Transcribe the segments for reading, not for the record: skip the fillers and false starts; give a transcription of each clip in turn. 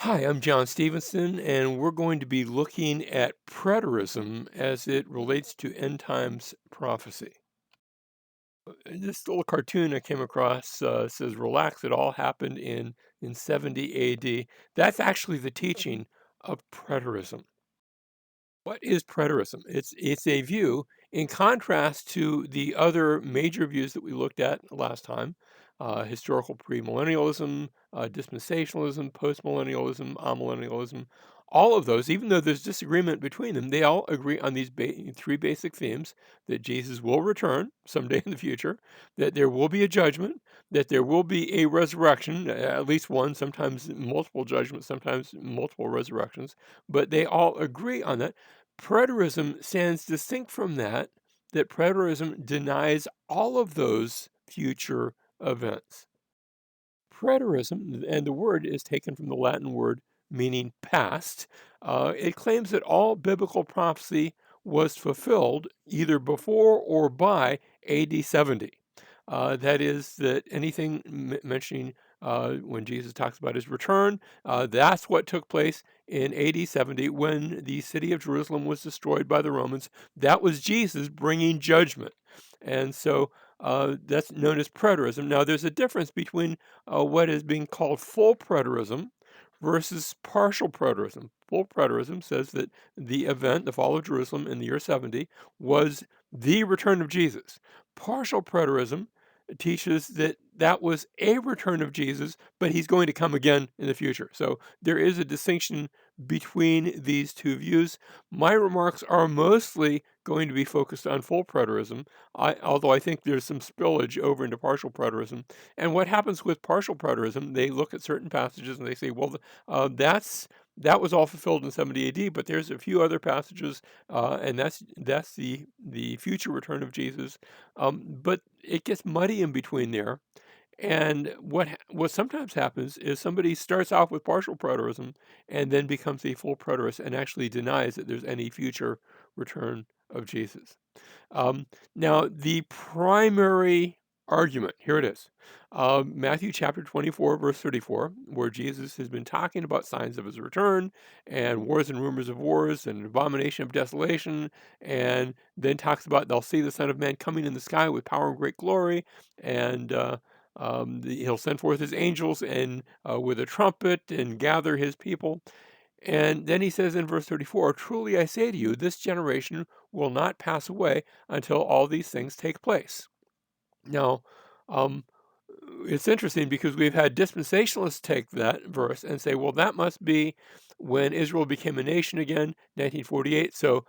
Hi, I'm John Stevenson, and we're going to be looking at preterism as it relates to end times prophecy. This little cartoon I came across says, "Relax, it all happened in 70 AD." That's actually the teaching of preterism. What is preterism? It's a view in contrast to the other major views that we looked at last time, historical premillennialism, dispensationalism, postmillennialism, amillennialism. All of those, even though there's disagreement between them, they all agree on these three basic themes: that Jesus will return someday in the future, that there will be a judgment, that there will be a resurrection, at least one, sometimes multiple judgments, sometimes multiple resurrections, but they all agree on that. Preterism stands distinct from that, that preterism denies all of those future events. Preterism, and the word is taken from the Latin word meaning past, it claims that all biblical prophecy was fulfilled either before or by AD 70. That is, that anything mentioning when Jesus talks about his return, that's what took place in AD 70 when the city of Jerusalem was destroyed by the Romans. That was Jesus bringing judgment. And so that's known as preterism. Now, there's a difference between what is being called full preterism versus partial preterism. Full preterism says that the event, the fall of Jerusalem in the year 70, was the return of Jesus. Partial preterism teaches that that was a return of Jesus, but he's going to come again in the future. So there is a distinction between these two views. My remarks are mostly going to be focused on full preterism, although I think there's some spillage over into partial preterism. And what happens with partial preterism, they look at certain passages and they say, well, that was all fulfilled in 70 AD, but there's a few other passages, and that's the future return of Jesus. But it gets muddy in between there. And what sometimes happens is somebody starts off with partial preterism and then becomes a full preterist and actually denies that there's any future return of Jesus. Now, the primary argument, here it is. Matthew chapter 24, verse 34, where Jesus has been talking about signs of his return and wars and rumors of wars and abomination of desolation, and then talks about they'll see the Son of Man coming in the sky with power and great glory, and he'll send forth his angels and with a trumpet and gather his people. And then he says in verse 34, "Truly I say to you, this generation will not pass away until all these things take place." Now, um, it's interesting because we've had dispensationalists take that verse and say, well, that must be when Israel became a nation again, 1948. So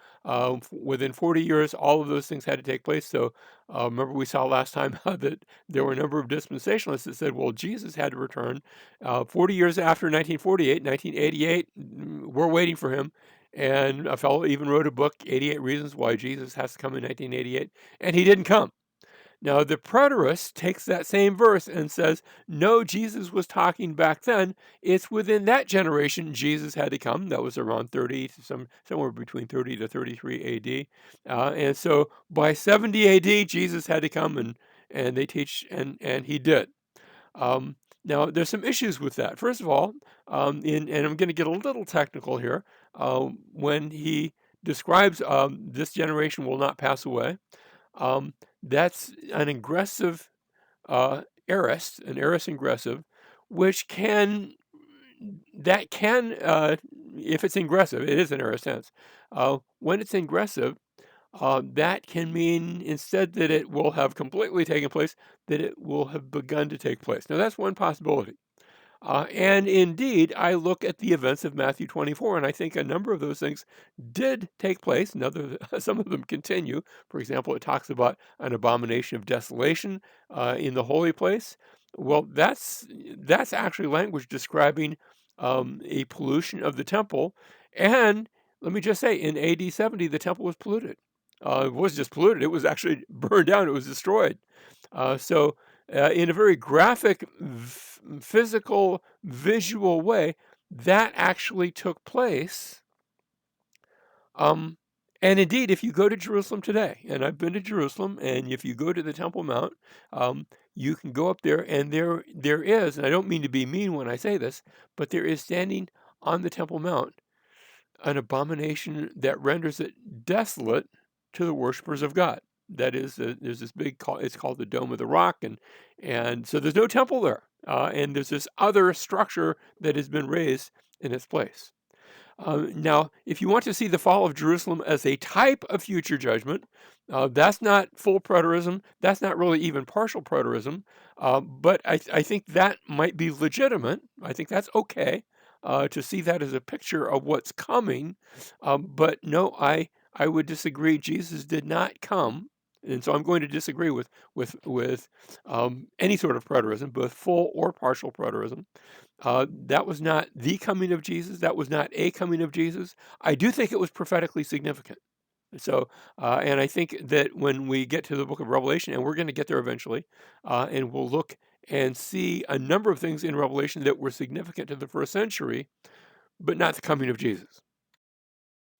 within 40 years, all of those things had to take place. So remember, we saw last time that there were a number of dispensationalists that said, well, Jesus had to return 40 years after 1948, 1988. We're waiting for him. And a fellow even wrote a book, 88 Reasons Why Jesus Has to Come in 1988, and he didn't come. Now, the preterist takes that same verse and says, no, Jesus was talking back then. It's within that generation Jesus had to come. That was around 30 to somewhere between 30 to 33 AD. And so by 70 AD, Jesus had to come and they teach, and he did. Now, there's some issues with that. First of all, and I'm going to get a little technical here, when he describes this generation will not pass away, that's an aggressive aorist, an aorist ingressive, which can that can if it's ingressive, it is an aorist tense. When it's ingressive, that can mean instead that it will have completely taken place, that it will have begun to take place. Now that's one possibility. And indeed, I look at the events of Matthew 24, and I think a number of those things did take place. Some of them continue. For example, it talks about an abomination of desolation in the holy place. Well, that's actually language describing a pollution of the temple. And let me just say, in AD 70, the temple was polluted. It was just polluted; it was actually burned down. It was destroyed. In a very graphic, physical, visual way, that actually took place. Um, and indeed, if you go to Jerusalem today, and I've been to Jerusalem, and if you go to the Temple Mount, you can go up there, and there is, and I don't mean to be mean when I say this, but there is standing on the Temple Mount, an abomination that renders it desolate to the worshipers of God. That is, there's this big call, it's called the Dome of the Rock, and so there's no temple there, and there's this other structure that has been raised in its place. Now, if you want to see the fall of Jerusalem as a type of future judgment, that's not full preterism. That's not really even partial preterism. But I think that might be legitimate. I think that's okay to see that as a picture of what's coming. But no, I would disagree. Jesus did not come. And so I'm going to disagree with any sort of preterism, both full or partial preterism. That was not the coming of Jesus. That was not a coming of Jesus. I do think it was prophetically significant. So, and I think that when we get to the book of Revelation, and we're going to get there eventually, and we'll look and see a number of things in Revelation that were significant to the first century, but not the coming of Jesus.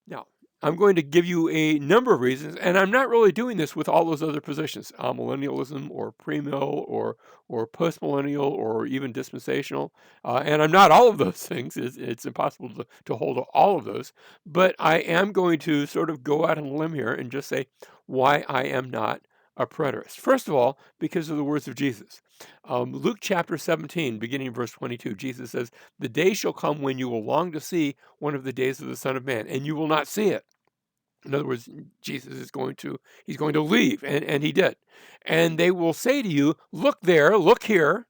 Now, I'm going to give you a number of reasons, and I'm not really doing this with all those other positions, millennialism or premill or postmillennial or even dispensational, and I'm not all of those things. It's impossible to hold all of those, but I am going to sort of go out on a limb here and just say why I am not a preterist. First of all, because of the words of Jesus. Luke chapter 17, beginning in verse 22, Jesus says, "The day shall come when you will long to see one of the days of the Son of Man, and you will not see it." In other words, Jesus is he's going to leave, and he did. And they will say to you, "Look there, look here."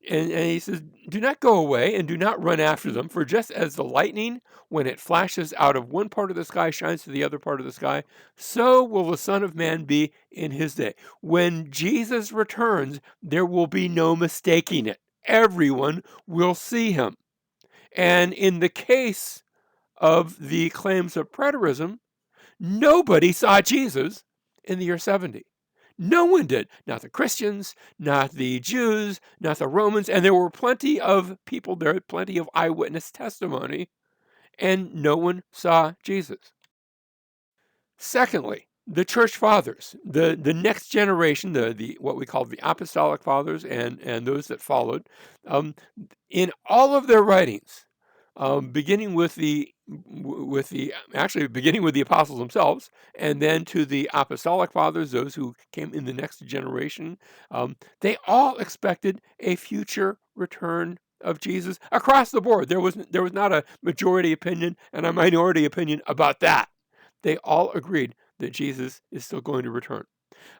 And he says, "Do not go away and do not run after them, for just as the lightning, when it flashes out of one part of the sky, shines to the other part of the sky, so will the Son of Man be in his day." When Jesus returns, there will be no mistaking it. Everyone will see him. And in the case of the claims of preterism, nobody saw Jesus in the year 70. No one did. Not the Christians, not the Jews, not the Romans. And there were plenty of people there, plenty of eyewitness testimony, and no one saw Jesus. Secondly, the church fathers, the next generation, the what we call the apostolic fathers and those that followed, um, in all of their writings, beginning with actually beginning with the apostles themselves, and then to the apostolic fathers, those who came in the next generation, they all expected a future return of Jesus across the board. There was not a majority opinion and a minority opinion about that. They all agreed that Jesus is still going to return.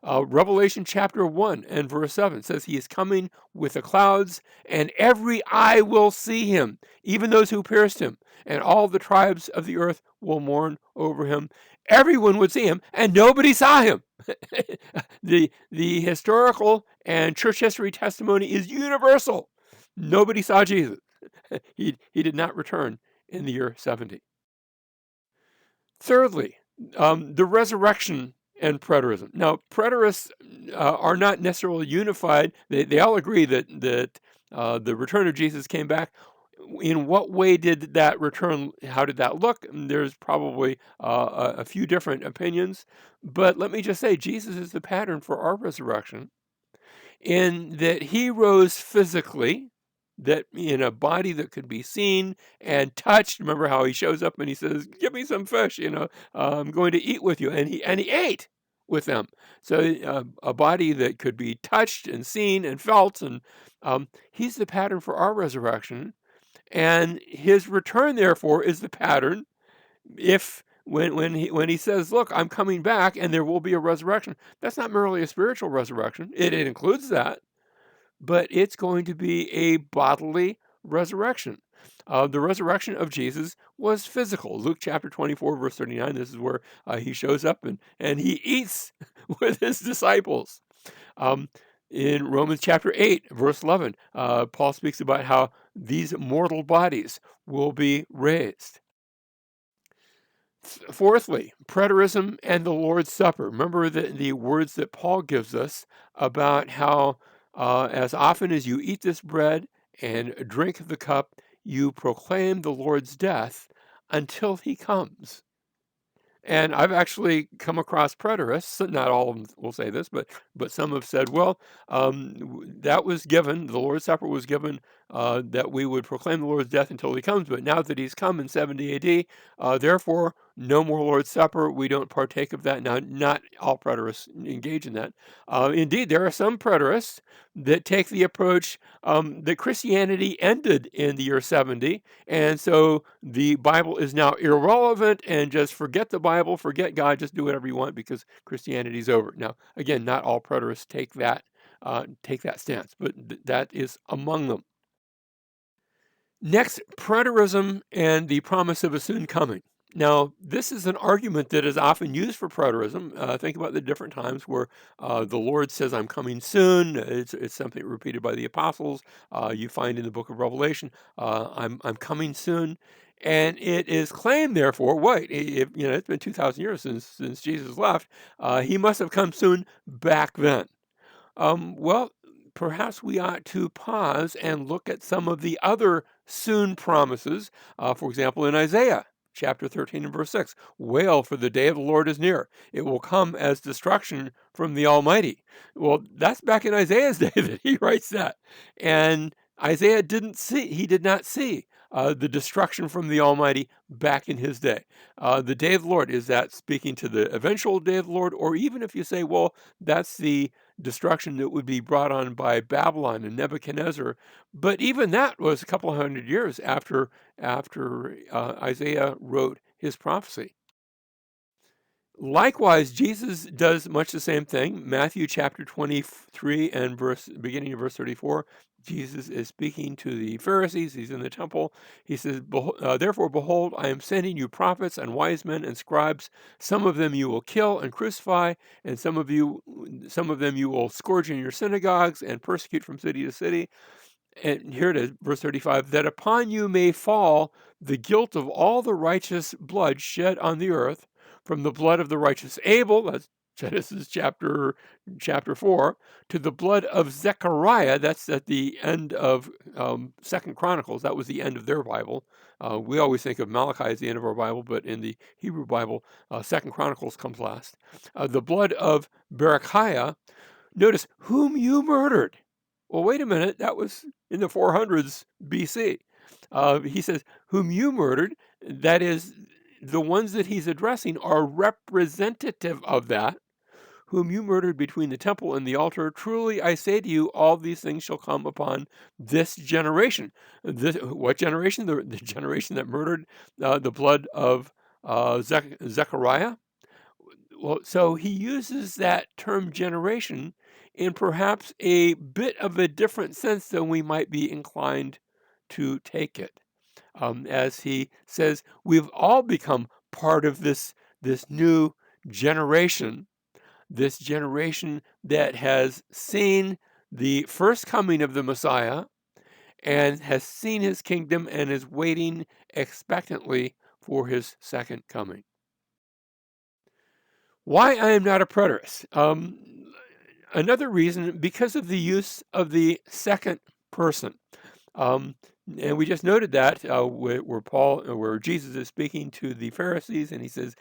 Revelation chapter 1 and verse 7 says he is coming with the clouds, and every eye will see him, even those who pierced him, and all the tribes of the earth will mourn over him. Everyone would see him, and nobody saw him. The historical and church history testimony is universal. Nobody saw Jesus. He did not return in the year 70. Thirdly, the resurrection and preterism. Now, preterists are not necessarily unified. They all agree that the return of Jesus came back. In what way did that return? How did that look? There's probably a few different opinions, but let me just say, Jesus is the pattern for our resurrection in that he rose physically, that in a body that could be seen and touched. Remember how he shows up and he says, "Give me some fish, I'm going to eat with you," and he ate with them. So a body that could be touched and seen and felt, and he's the pattern for our resurrection, and his return therefore is the pattern. If when he says, "Look, I'm coming back and there will be a resurrection," that's not merely a spiritual resurrection. It includes that, but it's going to be a bodily resurrection. The resurrection of Jesus was physical. Luke chapter 24, verse 39, this is where he shows up and he eats with his disciples. Um, in Romans chapter 8, verse 11, Paul speaks about how these mortal bodies will be raised. Fourthly, preterism and the Lord's Supper. Remember the words that Paul gives us about how as often as you eat this bread and drink the cup, you proclaim the Lord's death until he comes. And I've actually come across preterists, not all of them will say this, but some have said, well, that was given, the Lord's Supper was given that we would proclaim the Lord's death until he comes. But now that he's come in 70 AD, therefore, no more Lord's Supper. We don't partake of that. Now, not all preterists engage in that. Indeed, there are some preterists that take the approach that Christianity ended in the year 70, and so the Bible is now irrelevant, and just forget the Bible, forget God, just do whatever you want because Christianity's over. Now, again, not all preterists take that stance, but that is among them. Next, preterism and the promise of a soon coming. Now, this is an argument that is often used for preterism. Think about the different times where the Lord says, I'm coming soon. It's something repeated by the apostles. You find in the book of Revelation, I'm coming soon. And it is claimed, therefore, wait, if, it's been 2,000 years since Jesus left. He must have come soon back then. Well, perhaps we ought to pause and look at some of the other soon promises. For example, in Isaiah chapter 13 and verse 6, wail, for the day of the Lord is near. It will come as destruction from the Almighty. Well, that's back in Isaiah's day that he writes that. And Isaiah he did not see the destruction from the Almighty back in his day. The day of the Lord, is that speaking to the eventual day of the Lord? Or even if you say, well, that's the destruction that would be brought on by Babylon and Nebuchadnezzar. But even that was a couple of hundred years after Isaiah wrote his prophecy. Likewise, Jesus does much the same thing. Matthew chapter 23 and beginning of verse 34, Jesus is speaking to the Pharisees. He's in the temple. He says, therefore, behold, I am sending you prophets and wise men and scribes. Some of them you will kill and crucify, and some of them you will scourge in your synagogues and persecute from city to city. And here it is, verse 35, that upon you may fall the guilt of all the righteous blood shed on the earth, from the blood of the righteous Abel, that's Genesis chapter 4, to the blood of Zechariah, that's at the end of Second Chronicles. That was the end of their Bible. We always think of Malachi as the end of our Bible, but in the Hebrew Bible, Second Chronicles comes last. The blood of Berechiah, notice, whom you murdered. Well, wait a minute, that was in the 400s BC. He says, whom you murdered, that is, the ones that he's addressing are representative of that, whom you murdered between the temple and the altar. Truly, I say to you, all these things shall come upon this generation. What generation? The generation that murdered the blood of Zechariah. Well, so he uses that term generation in perhaps a bit of a different sense than we might be inclined to take it. As he says, we've all become part of this new generation, this generation that has seen the first coming of the Messiah and has seen his kingdom and is waiting expectantly for his second coming. Why I am not a preterist? Another reason, because of the use of the second person. Um, and we just noted that where Jesus is speaking to the Pharisees, and he says,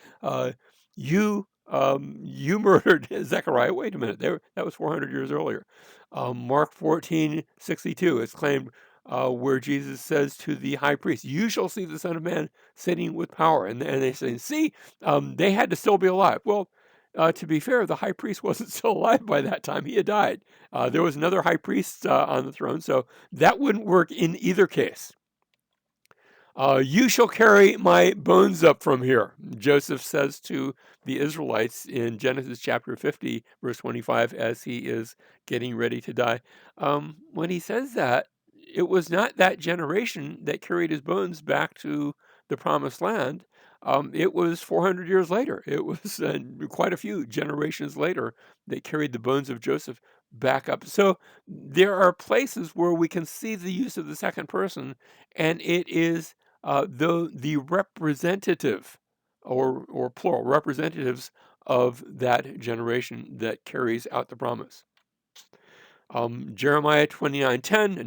"You murdered Zechariah." Wait a minute, that was 400 years earlier. Mark 14:62 is claimed where Jesus says to the high priest, "You shall see the Son of Man sitting with power," and they say, "See, they had to still be alive." Well. To be fair, the high priest wasn't still alive by that time. He had died. There was another high priest on the throne, so that wouldn't work in either case. You shall carry my bones up from here, Joseph says to the Israelites in Genesis chapter 50, verse 25, as he is getting ready to die. When he says that, it was not that generation that carried his bones back to the promised land. It was 400 years later. It was quite a few generations later they carried the bones of Joseph back up. So there are places where we can see the use of the second person, and it is the representative or plural representatives of that generation that carries out the promise. Jeremiah 29:10,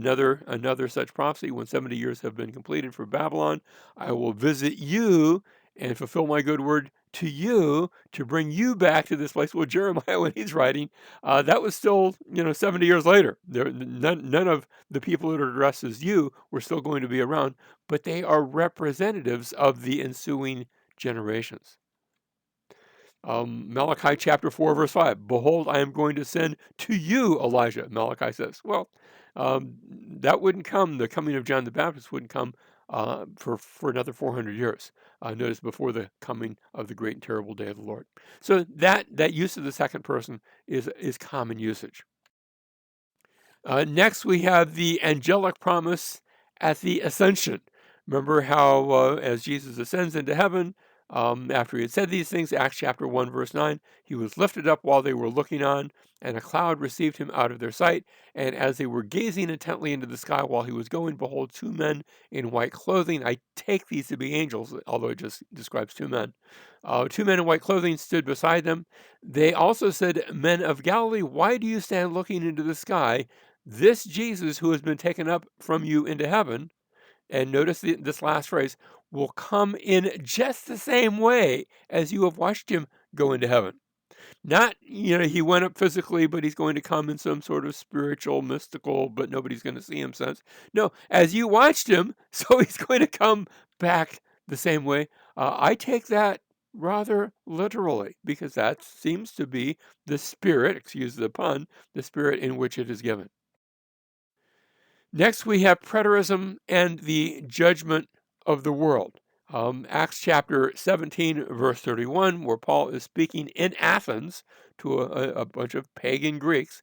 another such prophecy. When 70 years have been completed for Babylon, I will visit you and fulfill my good word to you to bring you back to this place. Well, Jeremiah, when he's writing, that was still, 70 years later. None of the people that are addressed as you were still going to be around, but they are representatives of the ensuing generations. Malachi chapter 4, verse 5. Behold, I am going to send to you Elijah, Malachi says. Well, that wouldn't come, the coming of John the Baptist wouldn't come for another 400 years. Notice before the coming of the great and terrible day of the Lord. So that use of the second person is common usage. Next, we have the angelic promise at the ascension. Remember how, as Jesus ascends into heaven, after he had said these things, Acts chapter 1, verse 9, he was lifted up while they were looking on, and a cloud received him out of their sight. And as they were gazing intently into the sky while he was going, behold, two men in white clothing. I take these to be angels, although it just describes two men. Two men in white clothing stood beside them. They also said, Men of Galilee, why do you stand looking into the sky? This Jesus who has been taken up from you into heaven, and notice this last phrase, will come in just the same way as you have watched him go into heaven. Not, he went up physically, but he's going to come in some sort of spiritual, mystical, but nobody's going to see him sense. No, as you watched him, so he's going to come back the same way. I take that rather literally because that seems to be the spirit, excuse the pun, the spirit in which it is given. Next, we have preterism and the judgment of the world. Acts chapter 17, verse 31, where Paul is speaking in Athens to a bunch of pagan Greeks.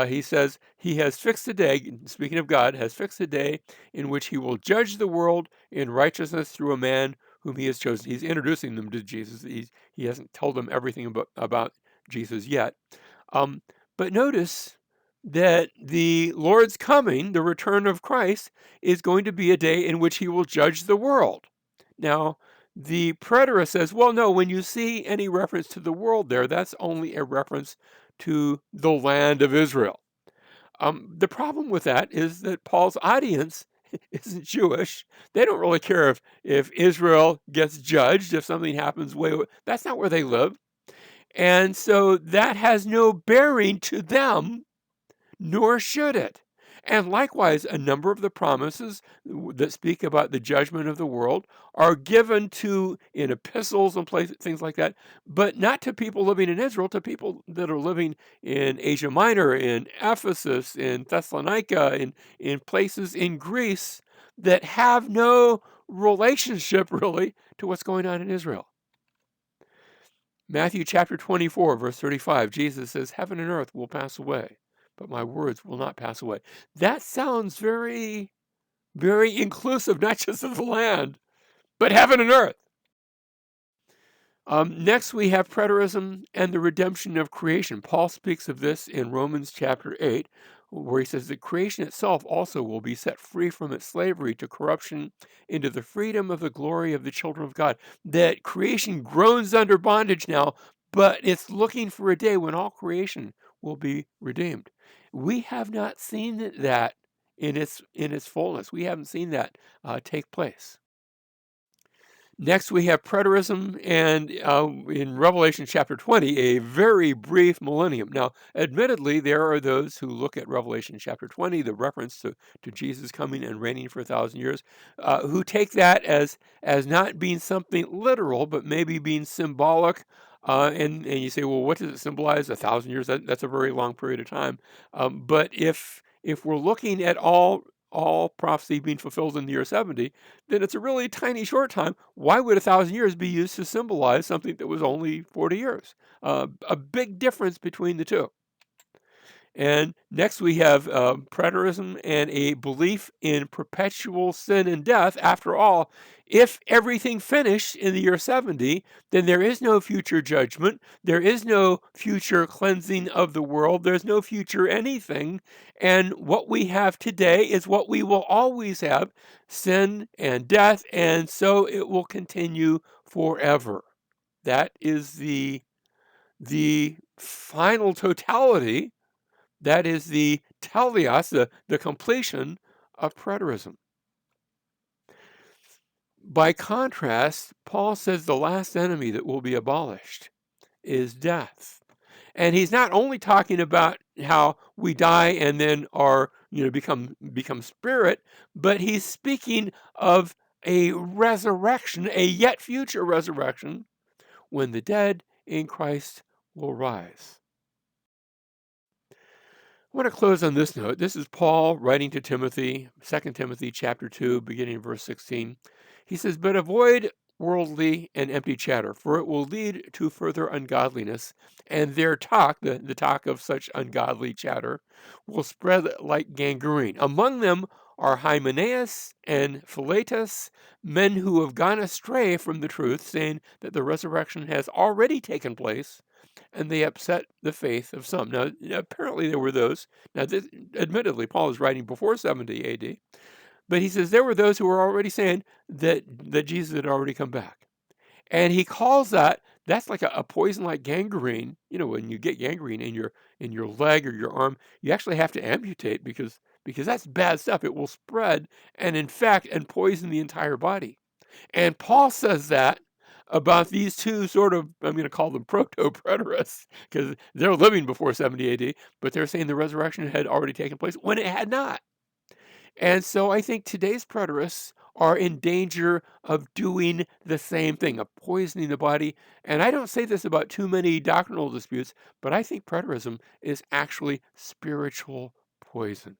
He says, He has fixed a day, speaking of God, has fixed a day in which he will judge the world in righteousness through a man whom he has chosen. He's introducing them to Jesus. He hasn't told them everything about Jesus yet. But notice that the Lord's coming, the return of Christ, is going to be a day in which he will judge the world. Now, the preterist says, well, no, when you see any reference to the world there, that's only a reference to the land of Israel. The problem with that is that Paul's audience isn't Jewish. They don't really care if Israel gets judged, if something happens that's not where they live. And so that has no bearing to them, nor should it. And likewise, a number of the promises that speak about the judgment of the world are given in epistles and things like that, but not to people living in Israel, to people that are living in Asia Minor, in Ephesus, in Thessalonica, in places in Greece that have no relationship really to what's going on in Israel. Matthew chapter 24, verse 35, Jesus says, Heaven and earth will pass away, but my words will not pass away. That sounds very, very inclusive, not just of the land, but heaven and earth. Next, we have preterism and the redemption of creation. Paul speaks of this in Romans chapter 8, where he says that creation itself also will be set free from its slavery to corruption into the freedom of the glory of the children of God. That creation groans under bondage now, but it's looking for a day when all creation will be redeemed. We have not seen that in its fullness. We haven't seen that take place. Next, we have preterism, and in Revelation chapter 20, a very brief millennium. Now, admittedly, there are those who look at Revelation chapter 20, the reference to Jesus coming and reigning for 1,000 years, who take that as not being something literal, but maybe being symbolic. And you say, well, what does it symbolize? 1,000 years? That's a very long period of time. But if we're looking at all prophecy being fulfilled in the year 70, then it's a really tiny short time. Why would 1,000 years be used to symbolize something that was only 40 years? A big difference between the two. And next we have preterism and a belief in perpetual sin and death. After all, if everything finished in the year 70, then there is no future judgment. There is no future cleansing of the world. There's no future anything. And what we have today is what we will always have, sin and death. And so it will continue forever. That is the final totality. That is the teleos, the completion of preterism. By contrast, Paul says the last enemy that will be abolished is death. And he's not only talking about how we die and then are, become spirit, but he's speaking of a resurrection, a yet future resurrection, when the dead in Christ will rise. I want to close on this note. This is Paul writing to Timothy, 2 Timothy chapter 2, beginning in verse 16. He says, "But avoid worldly and empty chatter, for it will lead to further ungodliness, and their talk, the talk of such ungodly chatter, will spread like gangrene. Among them are Hymenaeus and Philetus, men who have gone astray from the truth, saying that the resurrection has already taken place, and they upset the faith of some." Now, apparently there were those. Now, admittedly, Paul is writing before 70 AD, but he says there were those who were already saying that Jesus had already come back, and he calls that's like a poison like gangrene. When you get gangrene in your leg or your arm, you actually have to amputate because that's bad stuff. It will spread and infect and poison the entire body. And Paul says that about these two sort of, I'm going to call them proto-preterists, because they're living before 70 AD, but they're saying the resurrection had already taken place when it had not. And so I think today's preterists are in danger of doing the same thing, of poisoning the body. And I don't say this about too many doctrinal disputes, but I think preterism is actually spiritual poison.